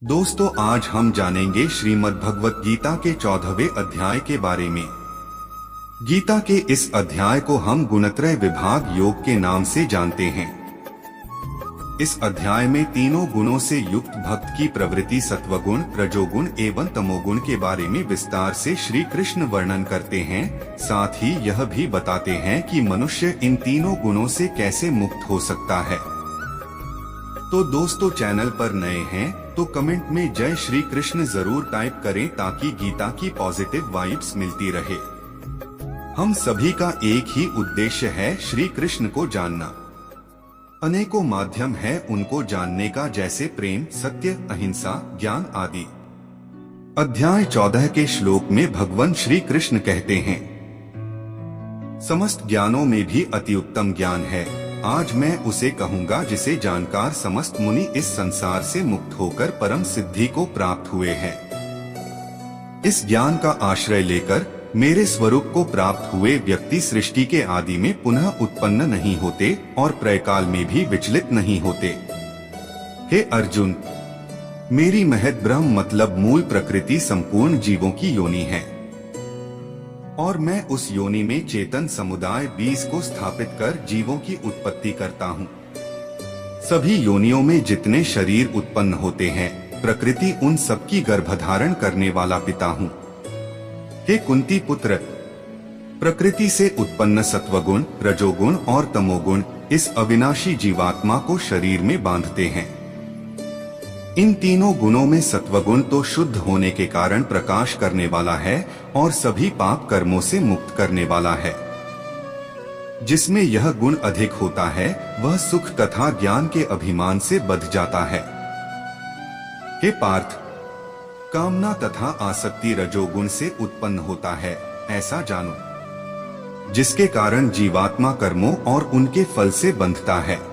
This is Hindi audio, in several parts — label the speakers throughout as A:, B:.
A: दोस्तों, आज हम जानेंगे श्रीमद् भगवत गीता के 14वें अध्याय के बारे में। गीता के इस अध्याय को हम गुणत्रय विभाग योग के नाम से जानते हैं। इस अध्याय में तीनों गुणों से युक्त भक्त की प्रवृत्ति सत्वगुण, रजोगुण एवं तमोगुण के बारे में विस्तार से श्री कृष्ण वर्णन करते हैं। साथ ही यह भी बताते हैं कि मनुष्य इन तीनों गुणों से कैसे मुक्त हो सकता है। तो दोस्तों, चैनल पर नए हैं तो कमेंट में जय श्री कृष्ण जरूर टाइप करें ताकि गीता की पॉजिटिव वाइब्स मिलती रहे। हम सभी का एक ही उद्देश्य है, श्री कृष्ण को जानना। अनेकों माध्यम है उनको जानने का, जैसे प्रेम, सत्य, अहिंसा, ज्ञान आदि। अध्याय 14 के श्लोक में भगवान श्री कृष्ण कहते हैं, समस्त ज्ञानों में भी अति उत्तम ज्ञान है। आज मैं उसे कहूँगा जिसे जानकर समस्त मुनि इस संसार से मुक्त होकर परम सिद्धि को प्राप्त हुए हैं। इस ज्ञान का आश्रय लेकर मेरे स्वरूप को प्राप्त हुए व्यक्ति सृष्टि के आदि में पुनः उत्पन्न नहीं होते और प्रलयकाल में भी विचलित नहीं होते। हे अर्जुन, मेरी महत ब्रह्म मतलब मूल प्रकृति संपूर्ण जीवों की योनि है और मैं उस योनि में चेतन समुदाय 20 को स्थापित कर जीवों की उत्पत्ति करता हूँ। सभी योनियों में जितने शरीर उत्पन्न होते हैं, प्रकृति उन सबकी गर्भधारण करने वाला पिता हूँ। हे कुंती पुत्र, प्रकृति से उत्पन्न सत्वगुण, रजोगुण और तमोगुण इस अविनाशी जीवात्मा को शरीर में बांधते हैं। इन तीनों गुणों में सत्वगुण तो शुद्ध होने के कारण प्रकाश करने वाला है और सभी पाप कर्मों से मुक्त करने वाला है। जिसमें यह गुण अधिक होता है वह सुख तथा ज्ञान के अभिमान से बंध जाता है। हे पार्थ, कामना तथा आसक्ति रजोगुण से उत्पन्न होता है, ऐसा जानो, जिसके कारण जीवात्मा कर्मों और उनके फल से बंधता है।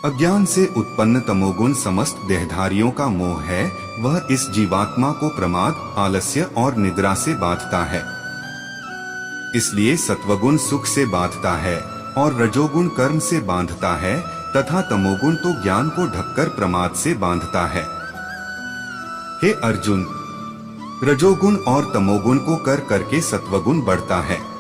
A: अज्ञान से उत्पन्न तमोगुण समस्त देहधारियों का मोह है, वह इस जीवात्मा को प्रमाद, आलस्य और निद्रा से बांधता है। इसलिए सत्वगुण सुख से बांधता है और रजोगुण कर्म से बांधता है तथा तमोगुण तो ज्ञान को ढककर प्रमाद से बांधता है। हे अर्जुन, रजोगुण और तमोगुण को कर करके सत्वगुण बढ़ता है।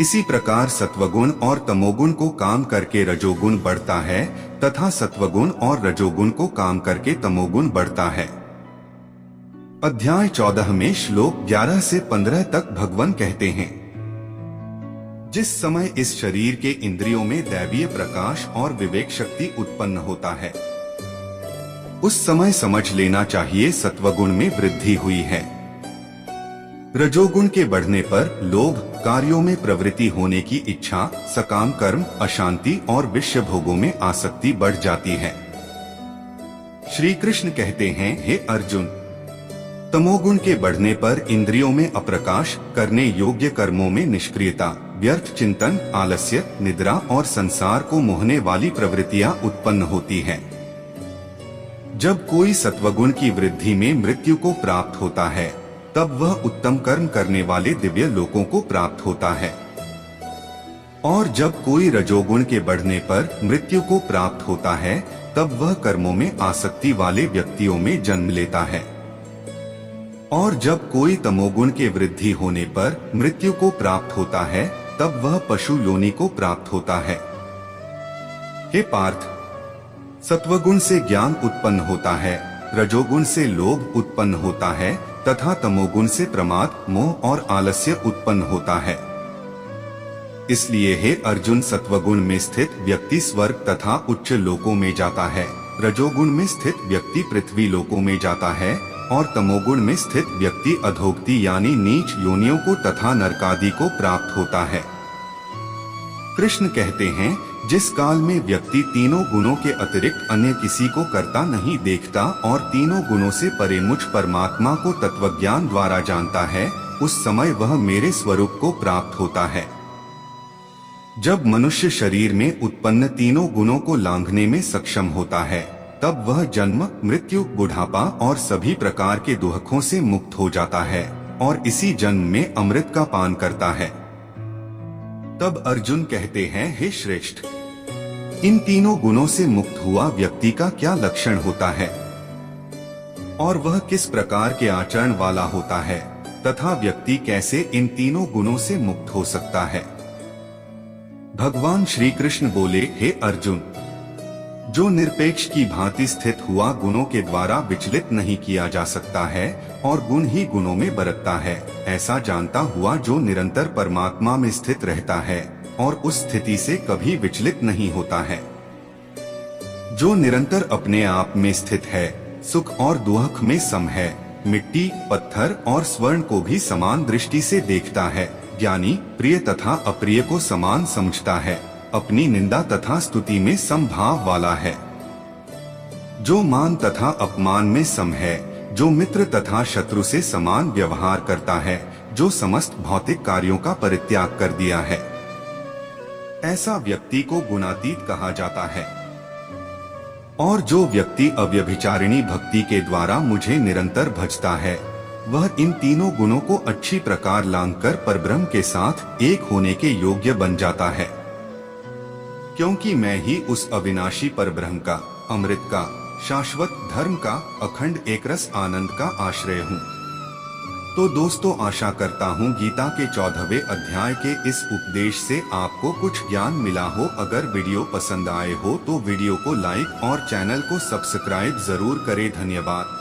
A: इसी प्रकार सत्वगुण और तमोगुण को काम करके रजोगुण बढ़ता है तथा सत्वगुण और रजोगुण को काम करके तमोगुण बढ़ता है। अध्याय 14 में श्लोक 11 से 15 तक भगवान कहते हैं, जिस समय इस शरीर के इंद्रियों में दैवीय प्रकाश और विवेक शक्ति उत्पन्न होता है, उस समय समझ लेना चाहिए सत्वगुण में वृद्धि हुई है। रजोगुण के बढ़ने पर लोभ, कार्यों में प्रवृत्ति होने की इच्छा, सकाम कर्म, अशांति और विषय भोगों में आसक्ति बढ़ जाती है। श्री कृष्ण कहते हैं, हे अर्जुन, तमोगुण के बढ़ने पर इंद्रियों में अप्रकाश, करने योग्य कर्मों में निष्क्रियता, व्यर्थ चिंतन, आलस्य, निद्रा और संसार को मोहने वाली प्रवृत्तियां उत्पन्न होती हैं। जब कोई सत्वगुण की वृद्धि में मृत्यु को प्राप्त होता है, तब वह उत्तम कर्म करने वाले दिव्य लोकों को प्राप्त होता है। और जब कोई रजोगुण के बढ़ने पर मृत्यु को प्राप्त होता है, तब वह कर्मों में आसक्ति वाले व्यक्तियों में जन्म लेता है। और जब कोई तमोगुण के वृद्धि होने पर मृत्यु को प्राप्त होता है, तब वह पशु योनि को प्राप्त होता है। हे पार्थ, सत्वगुण से ज्ञान उत्पन्न होता है, रजोगुण से लोभ उत्पन्न होता है तथा तमोगुण से प्रमाद, मोह और आलस्य उत्पन्न होता है। इसलिए हे अर्जुन, सत्वगुण में स्थित व्यक्ति स्वर्ग तथा उच्च लोकों में जाता है, रजोगुण में स्थित व्यक्ति पृथ्वी लोकों में जाता है और तमोगुण में स्थित व्यक्ति अधोगति यानी नीच योनियों को तथा नरकादि को प्राप्त होता है। कृष्ण कहते हैं, जिस काल में व्यक्ति तीनों गुणों के अतिरिक्त अन्य किसी को करता नहीं देखता और तीनों गुणों से परे मुझ परमात्मा को तत्वज्ञान द्वारा जानता है, उस समय वह मेरे स्वरूप को प्राप्त होता है। जब मनुष्य शरीर में उत्पन्न तीनों गुणों को लांघने में सक्षम होता है, तब वह जन्म, मृत्यु, बुढ़ापा और सभी प्रकार के दुखों से मुक्त हो जाता है और इसी जन्म में अमृत का पान करता है। तब अर्जुन कहते हैं, हे श्रेष्ठ, इन तीनों गुणों से मुक्त हुआ व्यक्ति का क्या लक्षण होता है? और वह किस प्रकार के आचरण वाला होता है तथा व्यक्ति कैसे इन तीनों गुणों से मुक्त हो सकता है। भगवान श्री कृष्ण बोले, हे अर्जुन, जो निरपेक्ष की भांति स्थित हुआ गुणों के द्वारा विचलित नहीं किया जा सकता है और गुण ही गुणों में बरतता है, ऐसा जानता हुआ जो निरंतर परमात्मा में स्थित रहता है और उस स्थिति से कभी विचलित नहीं होता है। जो निरंतर अपने आप में स्थित है, सुख और दुख में सम है, मिट्टी, पत्थर और स्वर्ण को भी समान दृष्टि से देखता है, ज्ञानी प्रिय तथा अप्रिय को समान समझता है, अपनी निंदा तथा स्तुति में समभाव वाला है, जो मान तथा अपमान में सम है, जो मित्र तथा शत्रु से समान व्यवहार करता है, जो समस्त भौतिक कार्यों का परित्याग कर दिया है, ऐसा व्यक्ति को गुणातीत कहा जाता है। और जो व्यक्ति अव्यभिचारिणी भक्ति के द्वारा मुझे निरंतर भजता है, वह इन तीनों गुणों को अच्छी प्रकार लांघकर परब्रह्म के साथ एक होने के योग्य बन जाता है, क्योंकि मैं ही उस अविनाशी परब्रह्म का, अमृत का, शाश्वत धर्म का, अखंड एकरस आनंद का आश्रय हूँ। तो दोस्तों, आशा करता हूँ गीता के 14वें अध्याय के इस उपदेश से आपको कुछ ज्ञान मिला हो। अगर वीडियो पसंद आए हो तो वीडियो को लाइक और चैनल को सब्सक्राइब जरूर करें। धन्यवाद।